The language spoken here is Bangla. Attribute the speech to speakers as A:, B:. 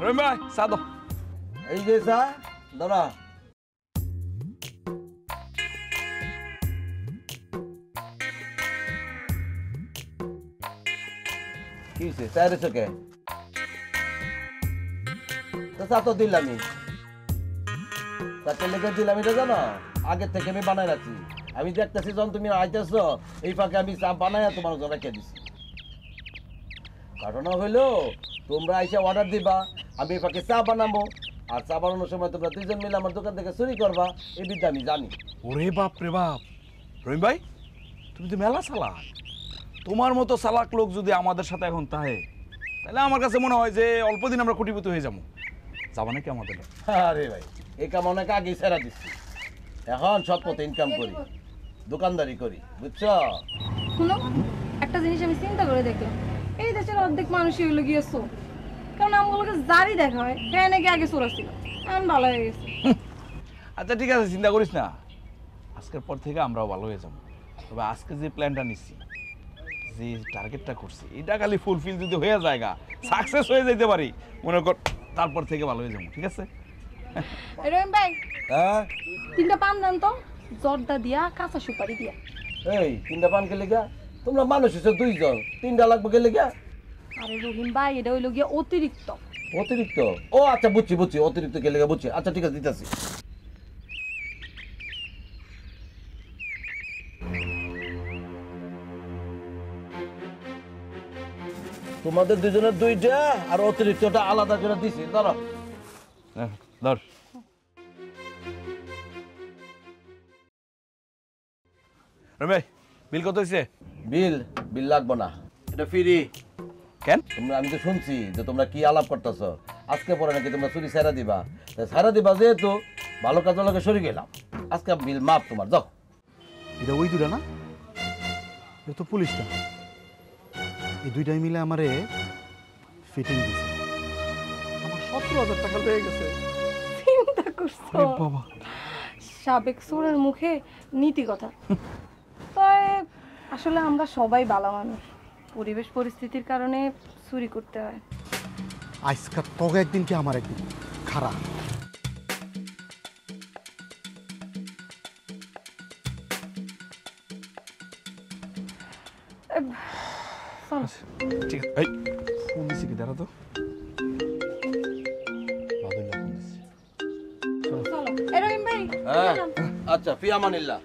A: রহিম ভাই চা দাও।
B: এই যে চা দাঁড়া। কি হয়েছে চায়ের চোখে? চা তো দিলামই, চাকে লেগে দিলাম, এটা জানো আগের থেকে আমি বানাই রাখছি। আমি দেখতেছি যখন তুমি আইতেছ এই ফাঁকে আমি চা বানাই তোমার জন্য রেখে দিছি। ঘটনা হইলো তোমরা আইসা অর্ডার দিবা, আমি এই ফাঁকে চা বানাবো, আর চা বানানোর সময় তোমরা দুইজন মিলে আমার দোকান থেকে চুরি করবা, এই বিদ্যা আমি জানি।
A: ওরে বাপ রে বাপ, রহিম ভাই তুমি তো মেলা চালাক। তোমার মতো চালাক লোক যদি আমাদের সাথে এখন থাকে, তাহলে আমার কাছে মনে হয় যে অল্প দিন আমরা কোটিপতি হয়ে যাবো। যাবা নাকি আমাদের?
B: আরে ভাই এই কাম অনেক আগেই ছেড়া দিচ্ছি, এখন সব পথে ইনকাম করি, দোকানদারি করি, বুঝছো?
C: শুনো, একটা জিনিস আমি চিন্তা করে দেখলাম, এই দেশের অর্ধেক মানুষই হইলো গিয়ে চোর। কারণ আমগুলোকে যারই দেখা হয় হ্যাঁ নাকি আগে চোর ছিল, এখন ভালো হয়ে গেছে।
A: আচ্ছা ঠিক আছে, চিন্তা করিস না, আজকের পর থেকে আমরাও ভালো হয়ে যাবো। তবে আজকে যে প্ল্যানটা নিচ্ছি, যে টার্গেটটা করছি, এটা খালি ফুলফিল যদি হয়ে যায়, সাকসেস হয়ে যেতে পারি মনে কর, তারপর থেকে ভালো হয়ে যাবো। ঠিক আছে?
C: রহিম ভাই
B: হ্যাঁ
C: 3টা পান দেন তো, জর্দা দিয়া কাঁচা সুপারি দিয়া।
B: এই 3টা পান কে লেগা? তোমরা মানুষ হচ্ছে 2জন, 3টা লাগবে কে লেগা?
C: আরে রহিম ভাই এটা হইলো গিয়া অতিরিক্ত।
B: অতিরিক্ত? ও আচ্ছা বুঝছি বুঝছি, অতিরিক্ত কে লেগা বুঝছি। আচ্ছা ঠিক আছে দিতেছি। তোমাদের দুজনের 2টা আর অতিরিক্তটা আলাদা করে দিছি, ধরো।
A: ধর। রহিম ভাই বিল কত হয়েছে?
B: বিল বিল লাগবো না, এটা ফ্রি।
A: কেন?
B: তোমরা আমি তো শুনছি যে তোমরা কি আলাপ করতেছ, আজকে পরে নাকি তোমরা চুরি ছাড়া দিবা, ছাড়া দিবা যেহেতু ভালো কাজের লোকে সরে গেলাম, আজকে বিল মাপ তোমার, যাও।
D: এটা ওই দুটা না? এটা তো পুলিশটা। এই দুইটাই মিলে আমারে ফিটিং দিছে, আমার 17,000 টাকা পেয়ে গেছে।
C: চিন্তা করছো?
A: বাবা,
C: সাবেক চোরের মুখে নীতি কথা। তবে আসলে আমরা সবাই ভালো মানুষ, পরিবেশ পরিস্থিতির কারণে চুরি করতে হয়।
D: আজকাল তোকে একদিন কি আমার একদিন খারাপ।
C: চলো
A: ঠিক আছে। এই ফোন দিছি কি, দাঁড়া তো।
C: চলো। রহিম ভাই
B: হ্যাঁ আচ্ছা, ফি আমানিল্লাহ।